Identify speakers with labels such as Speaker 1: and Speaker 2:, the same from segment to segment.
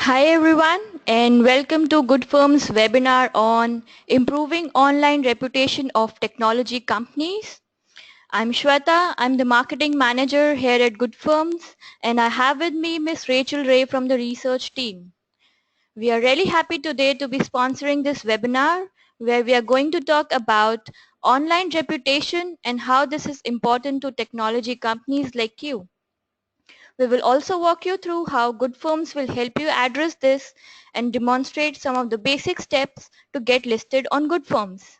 Speaker 1: Hi everyone and welcome to Good Firm's webinar on improving online reputation of technology companies. I'm Shweta, I'm the marketing manager here at Good Firms and I have with me Miss Rachel Ray from the research team. We are really happy today to be sponsoring this webinar where we are going to talk about online reputation and how this is important to technology companies like you. We will also walk you through how Good Firms will help you address this and demonstrate some of the basic steps to get listed on Good Firms.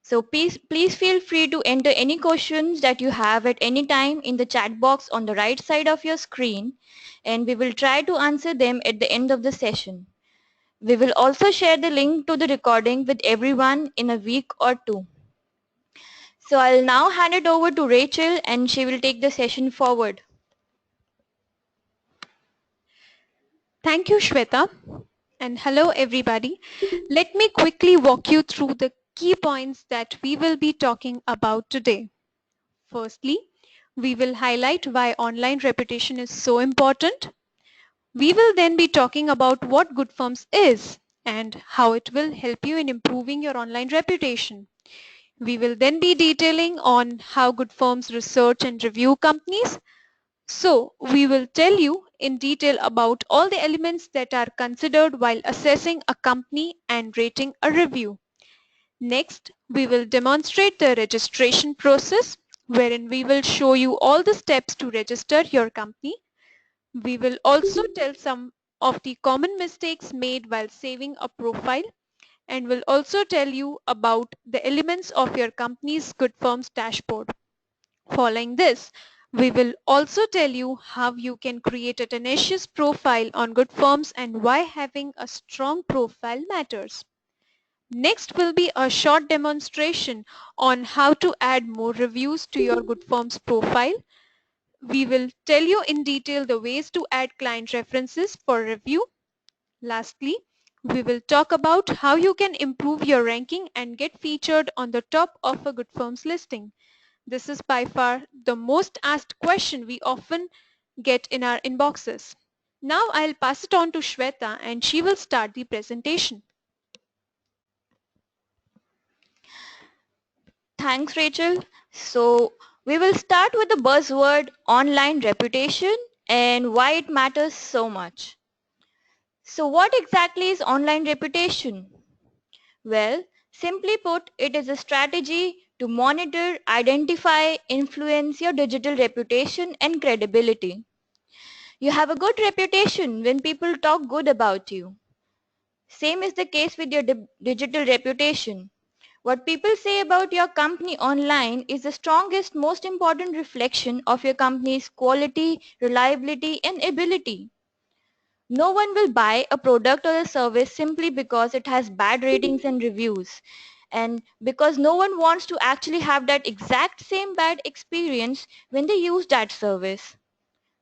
Speaker 1: So please feel free to enter any questions that you have at any time in the chat box on the right side of your screen and we will try to answer them at the end of the session. We will also share the link to the recording with everyone in a week or two. So I'll now hand it over to Rachel and she will take the session forward.
Speaker 2: Thank you, Shweta, and hello everybody. Let me quickly walk you through the key points that we will be talking about today. Firstly, we will highlight why online reputation is so important. We will then be talking about what Good Firms is and how it will help you in improving your online reputation. We will then be detailing on how Good Firms research and review companies. So we will tell you in detail about all the elements that are considered while assessing a company and rating a review. Next, we will demonstrate the registration process wherein we will show you all the steps to register your company. We will also tell some of the common mistakes made while saving a profile and will also tell you about the elements of your company's Good Firms dashboard. Following this, we will also tell you how you can create a tenacious profile on Good Firms and why having a strong profile matters. Next will be a short demonstration on how to add more reviews to your Good Firms profile. We will tell you in detail the ways to add client references for review. Lastly, we will talk about how you can improve your ranking and get featured on the top of a Good Firms listing. This is by far the most asked question we often get in our inboxes. Now I'll pass it on to Shweta and she will start the presentation.
Speaker 1: Thanks, Rachel. So we will start with the buzzword online reputation and why it matters so much. So what exactly is online reputation? Well, simply put, it is a strategy to monitor, identify, influence your digital reputation and credibility. You have a good reputation when people talk good about you. Same is the case with your digital reputation. What people say about your company online is the strongest, most important reflection of your company's quality, reliability, and ability. No one will buy a product or a service simply because it has bad ratings and reviews. And because no one wants to actually have that exact same bad experience when they use that service.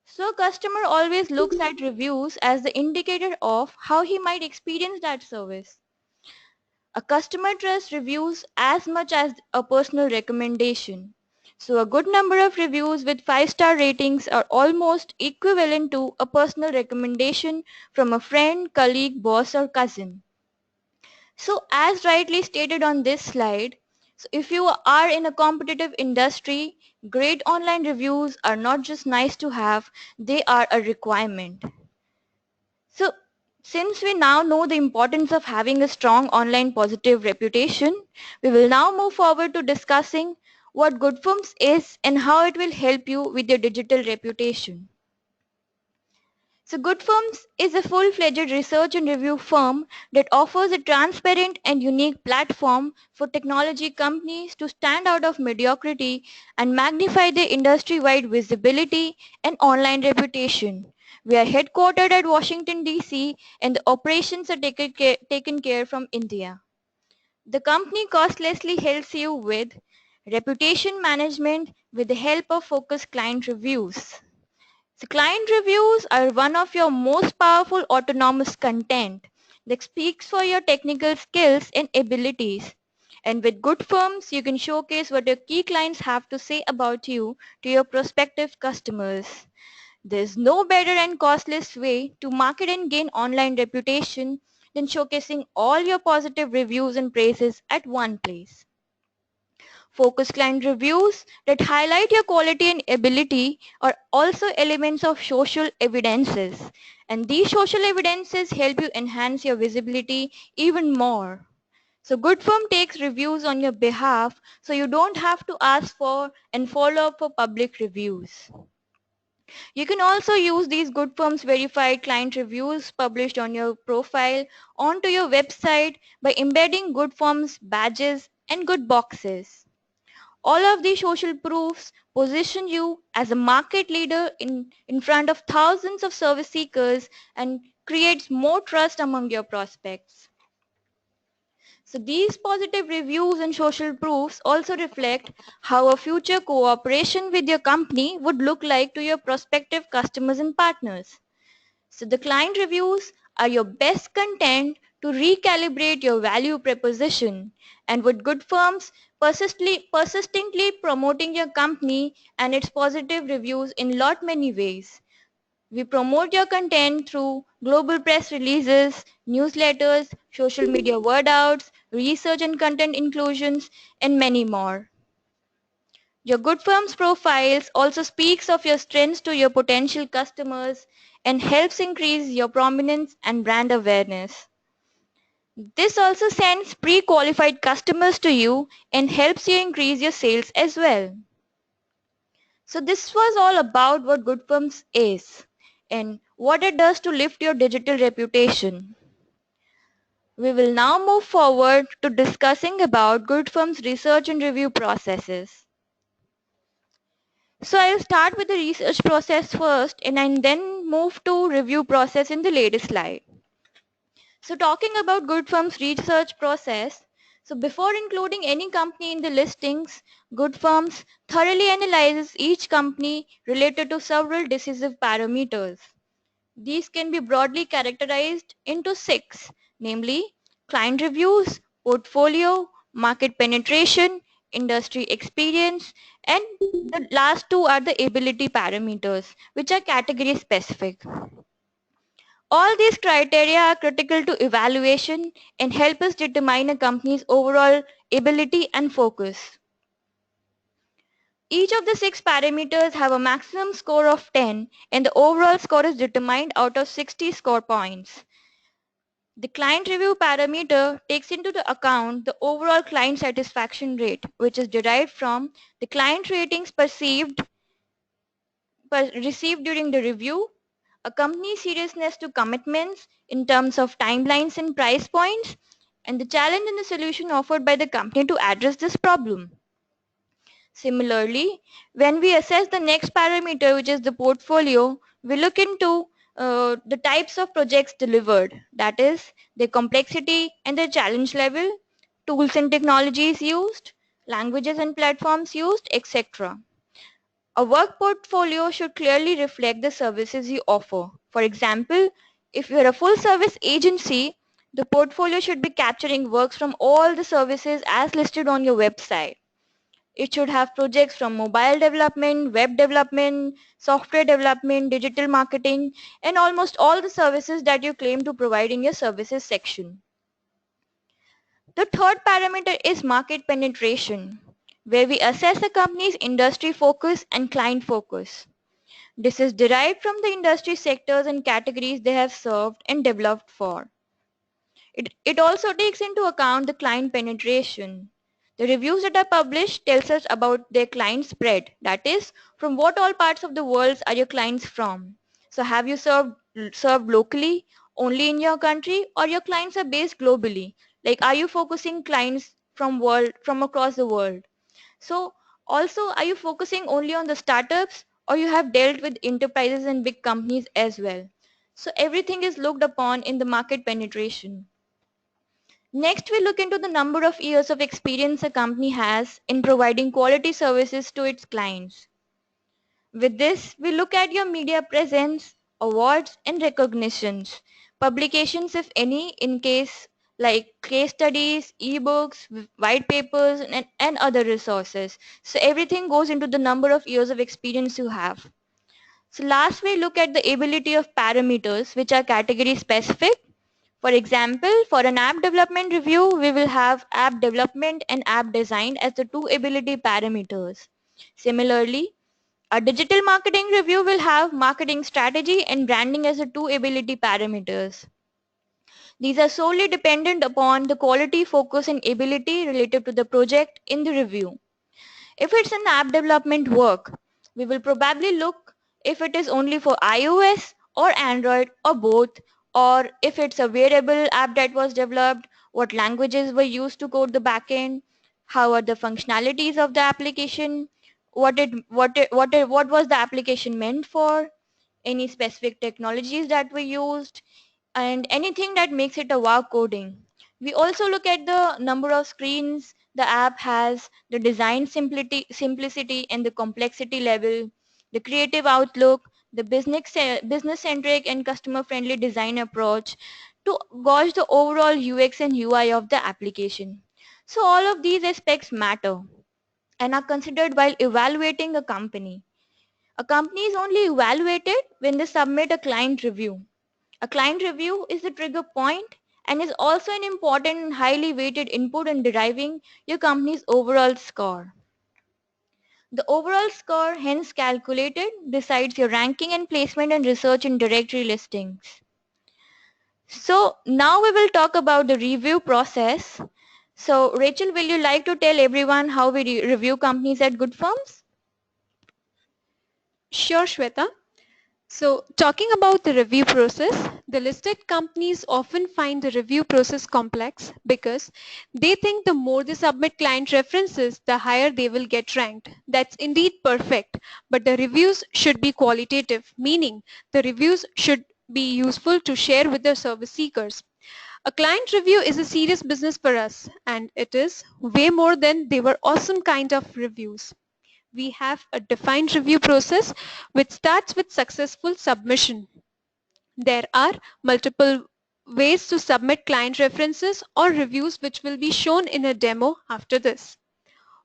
Speaker 1: So customer always looks at reviews as the indicator of how he might experience that service. A customer trusts reviews as much as a personal recommendation. So a good number of reviews with 5-star ratings are almost equivalent to a personal recommendation from a friend, colleague, boss or cousin. So as rightly stated on this slide, so if you are in a competitive industry, great online reviews are not just nice to have, they are a requirement. So since we now know the importance of having a strong online positive reputation, we will now move forward to discussing what GoodFirms is and how it will help you with your digital reputation. So GoodFirms is a full-fledged research and review firm that offers a transparent and unique platform for technology companies to stand out of mediocrity and magnify their industry-wide visibility and online reputation. We are headquartered at Washington, D.C. and the operations are taken care from India. The company costlessly helps you with reputation management with the help of focused client reviews. So client reviews are one of your most powerful autonomous content that speaks for your technical skills and abilities. And with good firms, you can showcase what your key clients have to say about you to your prospective customers. There's no better and costless way to market and gain online reputation than showcasing all your positive reviews and praises at one place. Focus client reviews that highlight your quality and ability are also elements of social evidences. And these social evidences help you enhance your visibility even more. So Good Firm takes reviews on your behalf so you don't have to ask for and follow up for public reviews. You can also use these Good Firm's verified client reviews published on your profile onto your website by embedding Good Firm's badges and good boxes. All of these social proofs position you as a market leader in front of thousands of service seekers and creates more trust among your prospects. So these positive reviews and social proofs also reflect how a future cooperation with your company would look like to your prospective customers and partners. So the client reviews are your best content to recalibrate your value proposition, and with Good Firms persistently promoting your company and its positive reviews in lot many ways. We promote your content through global press releases, newsletters, social media word outs, research and content inclusions, and many more. Your Good Firms profiles also speaks of your strengths to your potential customers and helps increase your prominence and brand awareness. This also sends pre-qualified customers to you and helps you increase your sales as well. So this was all about what Good Firms is and what it does to lift your digital reputation. We will now move forward to discussing about Good Firms research and review processes. So I'll start with the research process first and then move to review process in the latest slide. So talking about Good Firm's research process, so before including any company in the listings, Good Firms thoroughly analyzes each company related to several decisive parameters. These can be broadly characterized into six, namely client reviews, portfolio, market penetration, industry experience, and the last two are the ability parameters, which are category specific. All these criteria are critical to evaluation and help us determine a company's overall ability and focus. Each of the six parameters have a maximum score of 10 and the overall score is determined out of 60 score points. The client review parameter takes into the account the overall client satisfaction rate, which is derived from the client ratings received during the review, a company's seriousness to commitments in terms of timelines and price points, and the challenge and the solution offered by the company to address this problem. Similarly, when we assess the next parameter, which is the portfolio, we look into the types of projects delivered, that is, their complexity and their challenge level, tools and technologies used, languages and platforms used, etc. A work portfolio should clearly reflect the services you offer. For example, if you're a full service agency, the portfolio should be capturing works from all the services as listed on your website. It should have projects from mobile development, web development, software development, digital marketing, and almost all the services that you claim to provide in your services section. The third parameter is market penetration, where we assess a company's industry focus and client focus. This is derived from the industry sectors and categories they have served and developed for. It also takes into account the client penetration. The reviews that are published tells us about their client spread. That is, from what all parts of the world are your clients from. So have you served locally, only in your country, or your clients are based globally? Like, are you focusing clients from across the world? So also, are you focusing only on the startups or you have dealt with enterprises and big companies as well? So everything is looked upon in the market penetration. Next, we look into the number of years of experience a company has in providing quality services to its clients. With this, we look at your media presence, awards and recognitions, publications if any in case like case studies, ebooks, white papers and other resources. So everything goes into the number of years of experience you have. So last we look at the ability of parameters which are category specific. For example, for an app development review, we will have app development and app design as the two ability parameters. Similarly, a digital marketing review will have marketing strategy and branding as the two ability parameters. These are solely dependent upon the quality, focus and ability related to the project in the review. If it's an app development work, we will probably look if it is only for iOS or Android or both, or if it's a wearable app that was developed, what languages were used to code the backend, how are the functionalities of the application, what was the application meant for, any specific technologies that were used, and anything that makes it a wow coding. We also look at the number of screens the app has, the design simplicity and the complexity level, the creative outlook, the business-centric and customer-friendly design approach to gauge the overall UX and UI of the application. So all of these aspects matter and are considered while evaluating a company. A company is only evaluated when they submit a client review. A client review is the trigger point and is also an important and highly weighted input in deriving your company's overall score. The overall score, hence calculated, decides your ranking and placement and research in directory listings. So now we will talk about the review process. So Rachel, will you like to tell everyone how we review companies at Good Firms?
Speaker 2: Sure, Shweta. So talking about the review process, the listed companies often find the review process complex because they think the more they submit client references, the higher they will get ranked. That's indeed perfect, but the reviews should be qualitative, meaning the reviews should be useful to share with the service seekers. A client review is a serious business for us, and it is way more than they were awesome kind of reviews. We have a defined review process which starts with successful submission. There are multiple ways to submit client references or reviews which will be shown in a demo after this.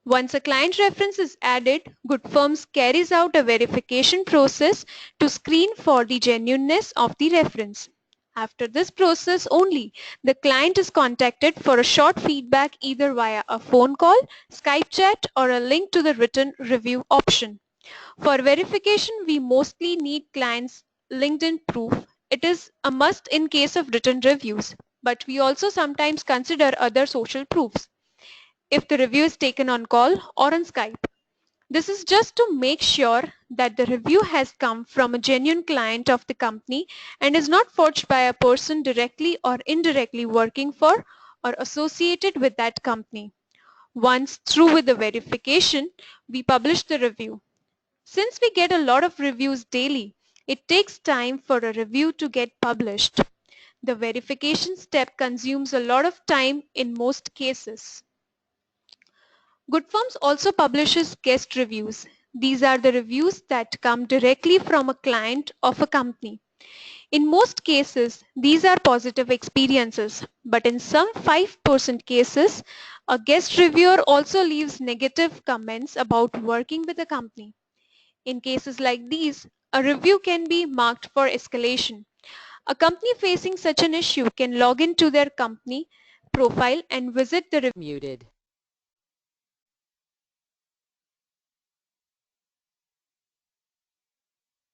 Speaker 2: Once a client reference is added, Good Firms carries out a verification process to screen for the genuineness of the reference. After this process only, the client is contacted for a short feedback either via a phone call, Skype chat, or a link to the written review option. For verification, we mostly need clients' LinkedIn proof. It is a must in case of written reviews, but we also sometimes consider other social proofs if the review is taken on call or on Skype. This is just to make sure that the review has come from a genuine client of the company and is not forged by a person directly or indirectly working for or associated with that company. Once through with the verification, we publish the review. Since we get a lot of reviews daily, it takes time for a review to get published. The verification step consumes a lot of time in most cases. GoodForms also publishes guest reviews. These are the reviews that come directly from a client of a company. In most cases, these are positive experiences, but in some 5% cases, a guest reviewer also leaves negative comments about working with a company. In cases like these, a review can be marked for escalation. A company facing such an issue can log into their company profile and visit the
Speaker 3: Muted.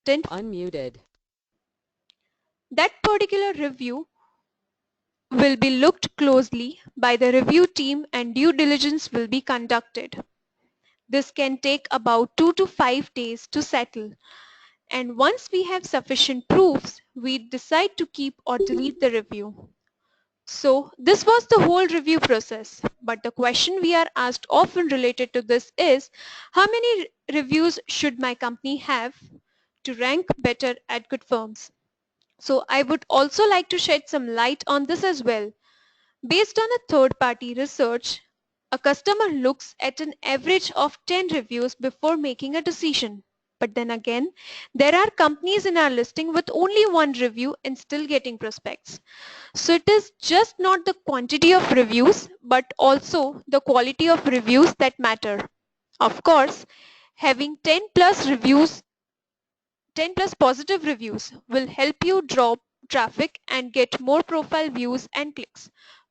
Speaker 2: resident.
Speaker 3: Unmuted.
Speaker 2: That particular review will be looked closely by the review team and due diligence will be conducted. This can take about 2 to 5 days to settle. And once we have sufficient proofs, we decide to keep or delete the review. So this was the whole review process. But the question we are asked often related to this is, how many reviews should my company have to rank better at Good Firms? So I would also like to shed some light on this as well. Based on a third-party research, a customer looks at an average of 10 reviews before making a decision. But then again, there are companies in our listing with only one review and still getting prospects. So it is just not the quantity of reviews, but also the quality of reviews that matter. Of course, having 10 plus reviews 10 plus positive reviews will help you draw traffic and get more profile views and clicks.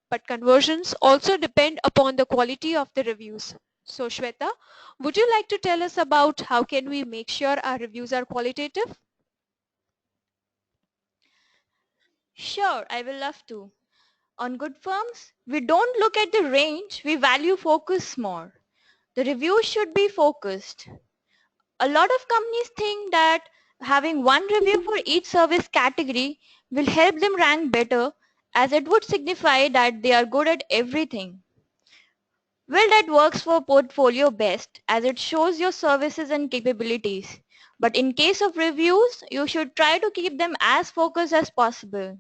Speaker 2: But conversions also depend upon the quality of the reviews. So Shweta, would you like to tell us about how can we make sure our reviews are qualitative?
Speaker 1: Sure, I will love to. On good firms, we don't look at the range, we value focus more. The review should be focused. A lot of companies think that having one review for each service category will help them rank better, as it would signify that they are good at everything. Well, that works for portfolio best as it shows your services and capabilities. But in case of reviews, you should try to keep them as focused as possible.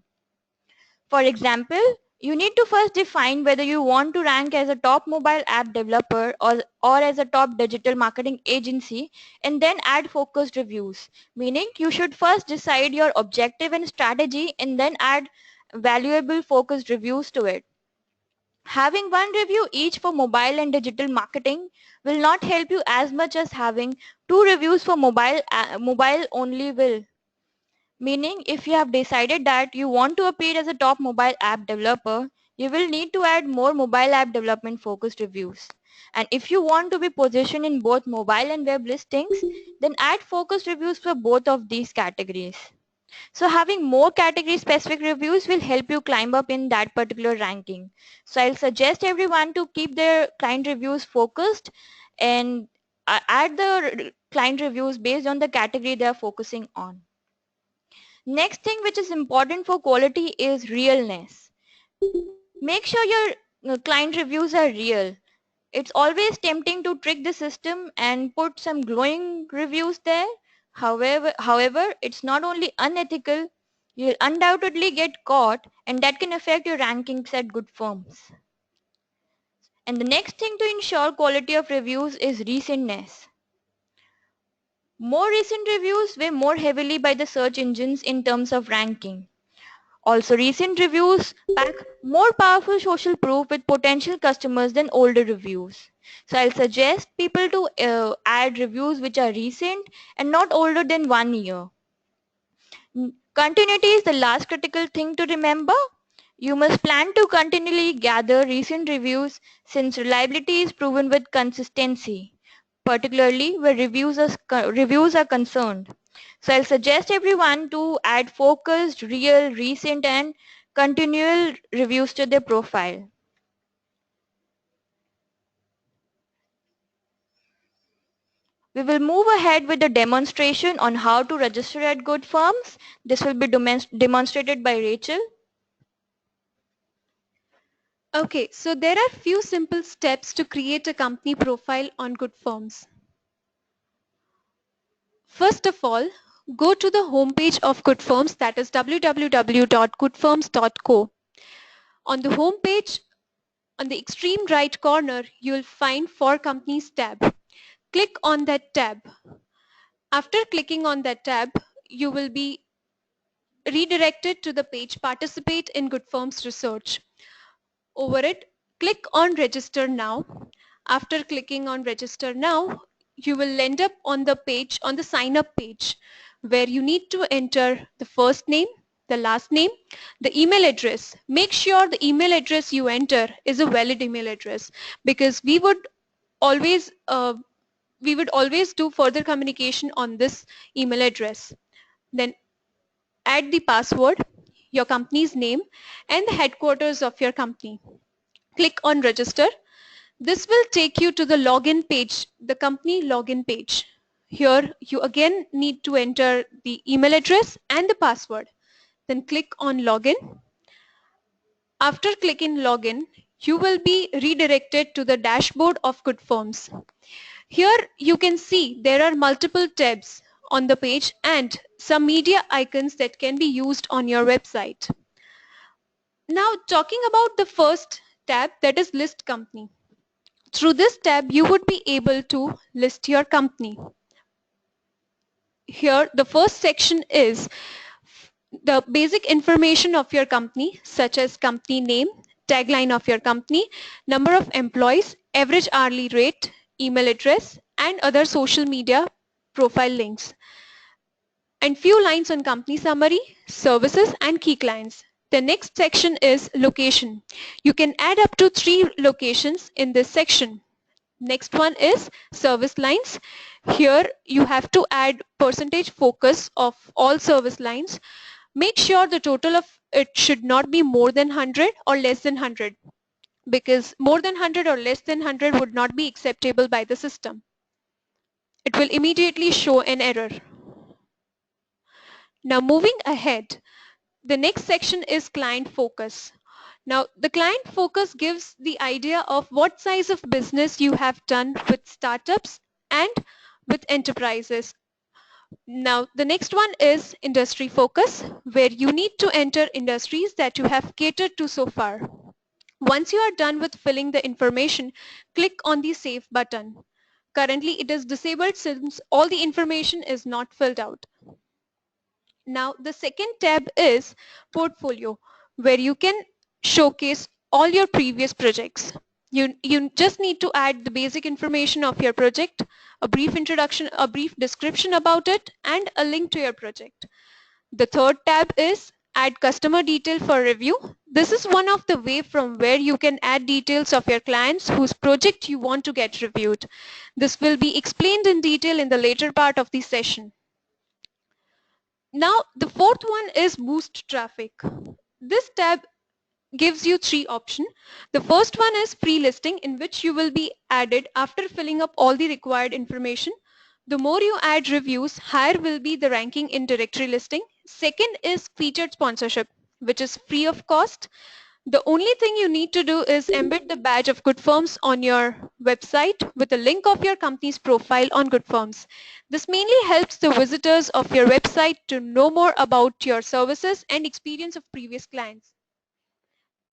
Speaker 1: For example, you need to first define whether you want to rank as a top mobile app developer or as a top digital marketing agency, and then add focused reviews. Meaning you should first decide your objective and strategy and then add valuable focused reviews to it. Having one review each for mobile and digital marketing will not help you as much as having two reviews for mobile only will. Meaning if you have decided that you want to appear as a top mobile app developer, you will need to add more mobile app development focused reviews. And if you want to be positioned in both mobile and web listings, then add focused reviews for both of these categories. So having more category specific reviews will help you climb up in that particular ranking. So I'll suggest everyone to keep their client reviews focused and add the client reviews based on the category they are focusing on. Next thing which is important for quality is realness. Make sure your client reviews are real. It's always tempting to trick the system and put some glowing reviews there. However, it's not only unethical, you'll undoubtedly get caught and that can affect your rankings at good firms. And the next thing to ensure quality of reviews is recentness. More recent reviews weigh more heavily by the search engines in terms of ranking. Also, recent reviews pack more powerful social proof with potential customers than older reviews. So I'll suggest people to add reviews which are recent and not older than 1 year. Continuity is the last critical thing to remember. You must plan to continually gather recent reviews since reliability is proven with consistency, particularly where reviews are concerned. So I'll suggest everyone to add focused, real, recent and continual reviews to their profile. We will move ahead with the demonstration on how to register at good firms. This will be demonstrated by Rachel.
Speaker 2: Okay, so there are few simple steps to create a company profile on Good Firms. First of all, go to the homepage of Good Firms, that is www.goodfirms.co. On the homepage, on the extreme right corner, you'll find For Companies tab. Click on that tab. After clicking on that tab, you will be redirected to the page Participate in Good Firms Research. Over it, click on Register Now. After clicking on Register Now, you will end up on the page, on the sign up page, where you need to enter the first name, the last name, the email address. Make sure the email address you enter is a valid email address, because always we would always do further communication on this email address. Then add the password, your company's name, and the headquarters of your company. Click on register. This will take you to the login page, the company login page. Here you again need to enter the email address and the password. Then click on login. After clicking login, you will be redirected to the dashboard of Good Firms. Here you can see there are multiple tabs on the page and some media icons that can be used on your website. Now talking about the first tab, that is List Company. Through this tab, you would be able to list your company. Here, the first section is the basic information of your company, such as company name, tagline of your company, number of employees, average hourly rate, email address, and other social media profile links. and few lines on company summary, services and key clients. The next section is location. You can add up to 3 locations in this section. Next one is service lines. Here you have to add percentage focus of all service lines. Make sure the total of it should not be more than 100 or less than 100, because more than 100 or less than 100 would not be acceptable by the system. It will immediately show an error. Now moving ahead, the next section is client focus. Now the client focus gives the idea of what size of business you have done with startups and with enterprises. Now the next one is industry focus, where you need to enter industries that you have catered to so far. Once you are done with filling the information, click on the Save button. Currently it is disabled since all the information is not filled out. Now the second tab is Portfolio, where you can showcase all your previous projects. You just need to add the basic information of your project, a brief introduction, a brief description about it, and a link to your project. The third tab is Add Customer Detail for Review. This is one of the way from where you can add details of your clients whose project you want to get reviewed. This will be explained in detail in the later part of the session. Now the fourth one is Boost Traffic. This tab gives you 3 options. The first one is free listing, in which you will be added after filling up all the required information. The more you add reviews, higher will be the ranking in directory listing. Second is featured sponsorship, which is free of cost. The only thing you need to do is embed the badge of Good Firms on your website with a link of your company's profile on Good Firms. This mainly helps the visitors of your website to know more about your services and experience of previous clients.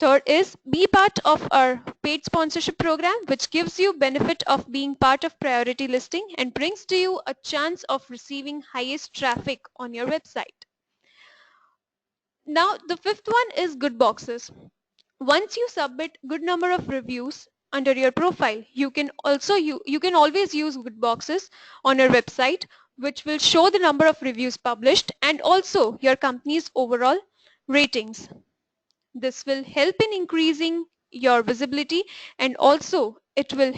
Speaker 2: Third is be part of our paid sponsorship program, which gives you benefit of being part of priority listing and brings to you a chance of receiving highest traffic on your website. Now the fifth one is Good Boxes. Once you submit good number of reviews under your profile, you can always use Good Boxes on your website, which will show the number of reviews published and also your company's overall ratings. This will help in increasing your visibility, and also it will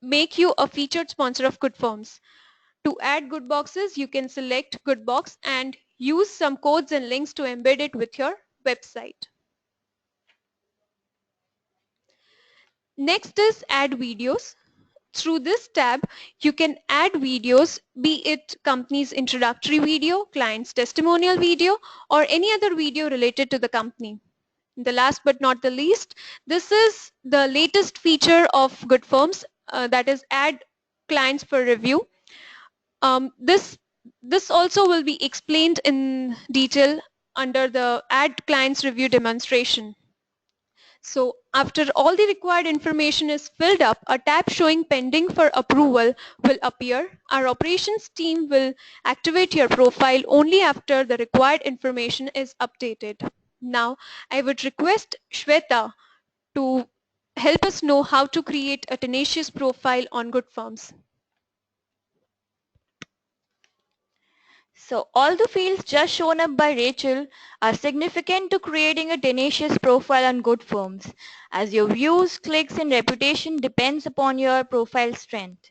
Speaker 2: make you a featured sponsor of Good Firms. To add Good Boxes, you can select Good Box and use some codes and links to embed it with your website. Next is Add Videos. Through this tab, you can add videos, be it company's introductory video, client's testimonial video, or any other video related to the company. The last but not the least, this is the latest feature of Good Firms, that is Add Clients for Review. This also will be explained in detail under the Add Clients Review demonstration. So after all the required information is filled up, a tab showing pending for approval will appear. Our operations team will activate your profile only after the required information is updated. Now I would request Shweta to help us know how to create a tenacious profile on Good Firms.
Speaker 1: So all the fields just shown up by Rachel are significant to creating a tenacious profile on Good Firms, as your views, clicks and reputation depends upon your profile strength.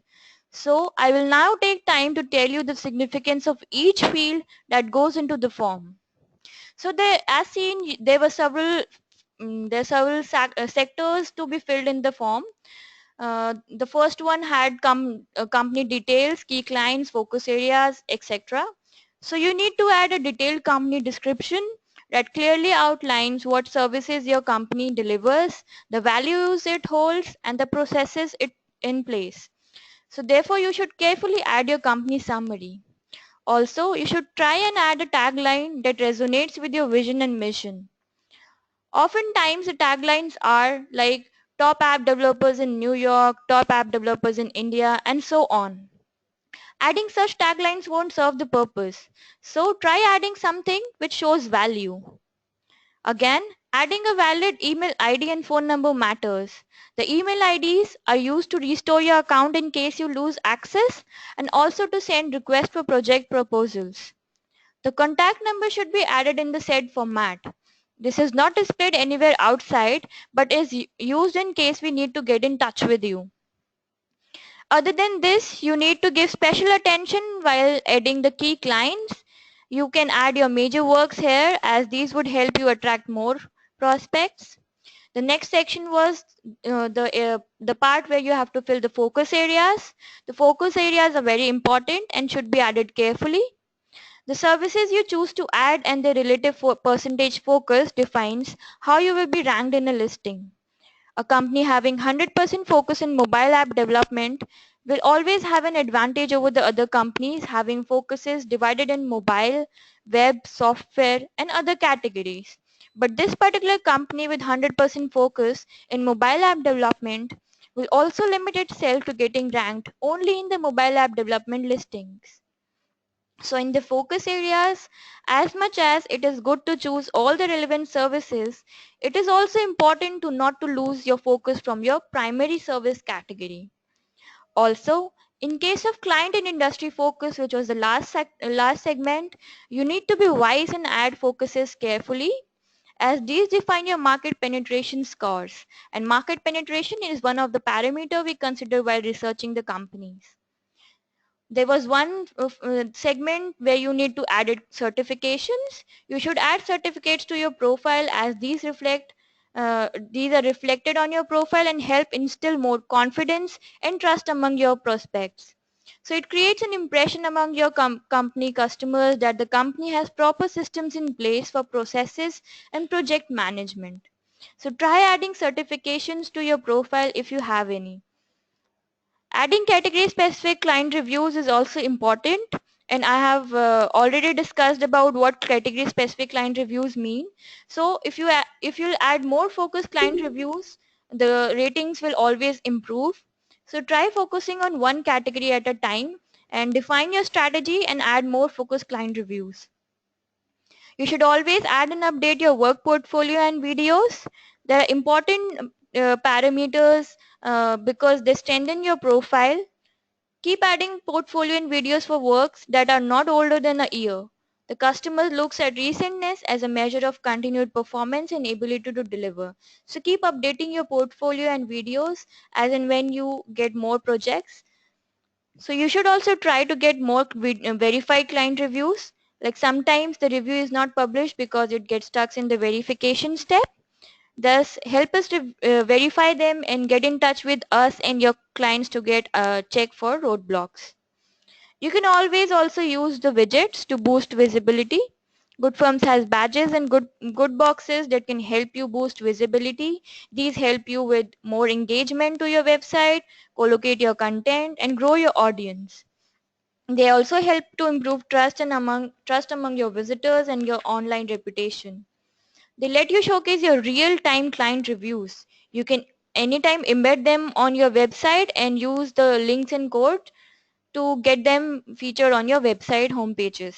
Speaker 1: So I will now take time to tell you the significance of each field that goes into the form. So there, as seen, there were several sectors to be filled in the form. The first one had company details, key clients, focus areas, etc. So you need to add a detailed company description that clearly outlines what services your company delivers, the values it holds, and the processes it in place. So therefore you should carefully add your company summary. Also, you should try and add a tagline that resonates with your vision and mission. Oftentimes the taglines are like top app developers in New York, top app developers in India, and so on. Adding such taglines won't serve the purpose. So try adding something which shows value. Again, adding a valid email ID and phone number matters. The email IDs are used to restore your account in case you lose access and also to send requests for project proposals. The contact number should be added in the said format. This is not displayed anywhere outside but is used in case we need to get in touch with you. Other than this, you need to give special attention while adding the key clients. You can add your major works here as these would help you attract more prospects. The next section was the part where you have to fill the focus areas. The focus areas are very important and should be added carefully. The services you choose to add and their relative percentage focus defines how you will be ranked in a listing. A company having 100% focus in mobile app development will always have an advantage over the other companies having focuses divided in mobile, web, software and other categories. But this particular company with 100% focus in mobile app development will also limit itself to getting ranked only in the mobile app development listings. So in the focus areas, as much as it is good to choose all the relevant services, it is also important to not to lose your focus from your primary service category. Also, in case of client and industry focus, which was the last segment, you need to be wise and add focuses carefully as these define your market penetration scores, and market penetration is one of the parameter we consider while researching the companies. There was one segment where you need to add certifications. You should add certificates to your profile as these are reflected on your profile and help instill more confidence and trust among your prospects. So it creates an impression among your company customers that the company has proper systems in place for processes and project management. So try adding certifications to your profile if you have any. Adding category specific client reviews is also important, and I have already discussed about what category specific client reviews mean. So if you add more focused client reviews, the ratings will always improve. So try focusing on one category at a time and define your strategy and add more focused client reviews. You should always add and update your work portfolio and videos. There are important parameters because they strengthen your profile. Keep adding portfolio and videos for works that are not older than a year. The customer looks at recentness as a measure of continued performance and ability to deliver. So keep updating your portfolio and videos as and when you get more projects. So you should also try to get more verified client reviews. Like sometimes the review is not published because it gets stuck in the verification step. Thus, help us to verify them and get in touch with us and your clients to get a check for roadblocks. You can always also use the widgets to boost visibility. Good Firms has badges and good boxes that can help you boost visibility. These help you with more engagement to your website, collocate your content, and grow your audience. They also help to improve trust among your visitors and your online reputation. They let you showcase your real-time client reviews. You can anytime embed them on your website and use the links and code to get them featured on your website homepages.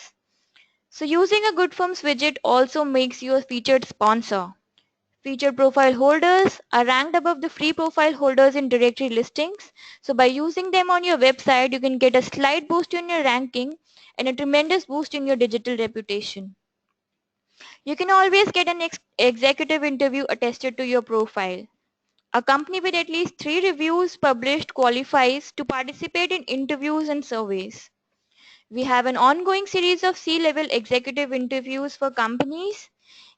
Speaker 1: So using a Good Firms widget also makes you a featured sponsor. Featured profile holders are ranked above the free profile holders in directory listings. So by using them on your website, you can get a slight boost in your ranking and a tremendous boost in your digital reputation. You can always get an executive interview attested to your profile. A company with at least 3 reviews published qualifies to participate in interviews and surveys. We have an ongoing series of C-level executive interviews for companies.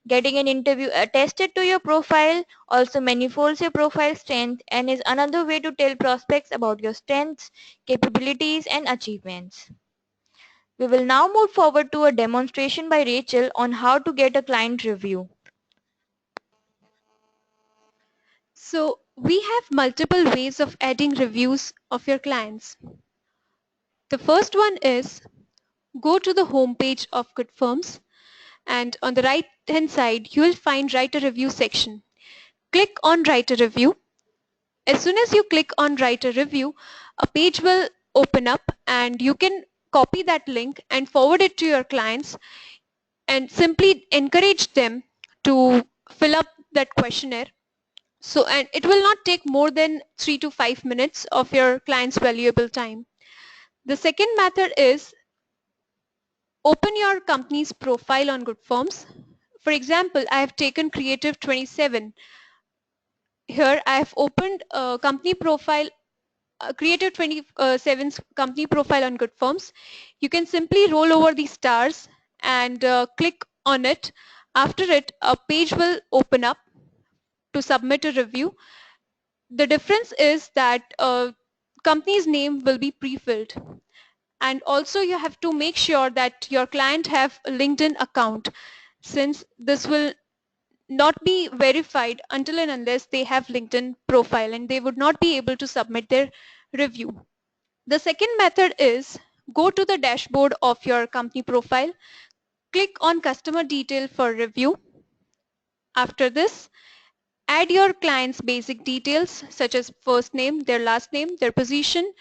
Speaker 1: Getting an interview attested to your profile also manifolds your profile strength and is another way to tell prospects about your strengths, capabilities and achievements. We will now move forward to a demonstration by Rachel on how to get a client review.
Speaker 2: So we have multiple ways of adding reviews of your clients. The first one is go to the home page of Good Firms, and on the right hand side you will find write a review section. Click on write a review. As soon as you click on write a review, a page will open up and you can copy that link and forward it to your clients and simply encourage them to fill up that questionnaire. So, and it will not take more than 3 to 5 minutes of your client's valuable time. The second method is open your company's profile on GoodForms. For example, I have taken Creative 27. Here I have opened a company profile, Creative 27's company profile on GoodForms. You can simply roll over the stars and click on it. After it, a page will open up to submit a review. The difference is that company's name will be pre-filled. And also you have to make sure that your client have a LinkedIn account, since this will not be verified until and unless they have LinkedIn profile, and they would not be able to submit their review. The second method is go to the dashboard of your company profile, click on customer detail for review. After this, add your client's basic details such as first name, their last name, their position,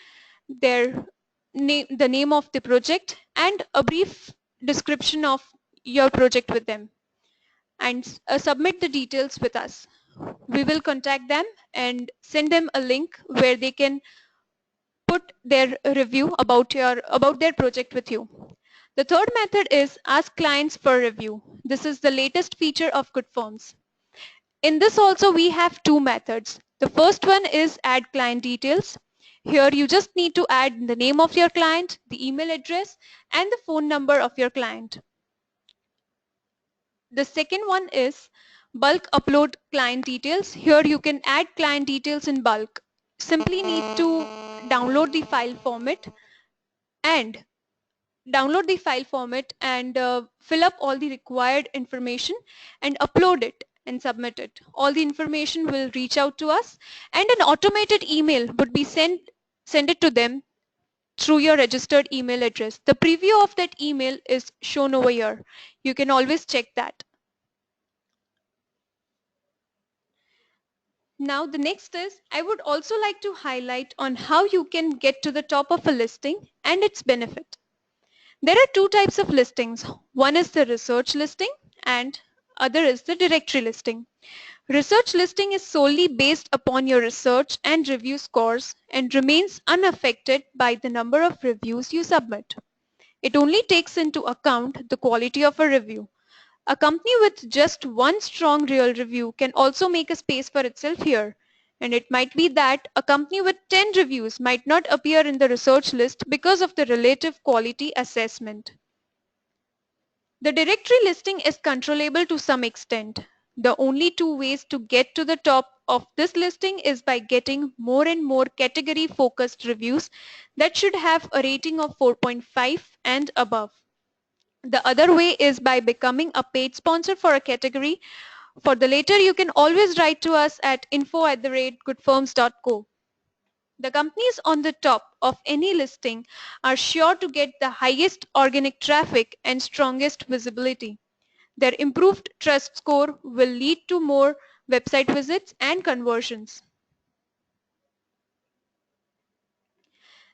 Speaker 2: their name, the name of the project, and a brief description of your project with them, and submit the details with us. We will contact them and send them a link where they can put their review about their project with you. The third method is ask clients for review. This is the latest feature of GoodForms. In this also we have two methods. The first one is add client details. Here you just need to add the name of your client, the email address, and the phone number of your client. The second one is bulk upload client details. Here you can add client details in bulk. Simply need to download the file format and fill up all the required information and upload it and submit it. All the information will reach out to us, and an automated email would be send it to them through your registered email address. The preview of that email is shown over here. You can always check that. Now the next is, I would also like to highlight on how you can get to the top of a listing and its benefit. There are two types of listings. One is the research listing and other is the directory listing. Research listing is solely based upon your research and review scores and remains unaffected by the number of reviews you submit. It only takes into account the quality of a review. A company with just one strong real review can also make a space for itself here. And it might be that a company with 10 reviews might not appear in the research list because of the relative quality assessment. The directory listing is controllable to some extent. The only two ways to get to the top of this listing is by getting more and more category focused reviews that should have a rating of 4.5 and above. The other way is by becoming a paid sponsor for a category. For the latter, you can always write to us at info@goodforms.co. The companies on the top of any listing are sure to get the highest organic traffic and strongest visibility. Their improved trust score will lead to more website visits and conversions.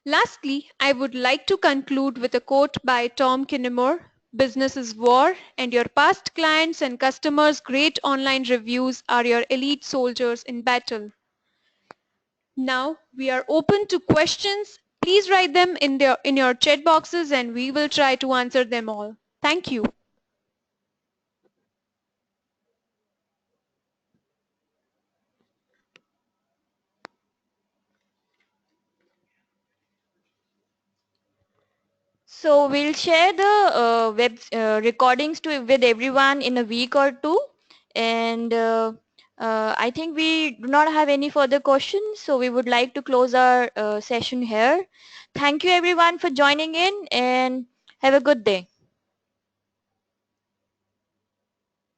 Speaker 2: Lastly, I would like to conclude with a quote by Tom Kinnemore. Business is war, and your past clients and customers' great online reviews are your elite soldiers in battle. Now we are open to questions. Please write them in your chat boxes and we will try to answer them all. Thank you.
Speaker 1: So we'll share the web recordings with everyone in a week or two, and I think we do not have any further questions, so we would like to close our session here. Thank you everyone for joining in, and have a good day.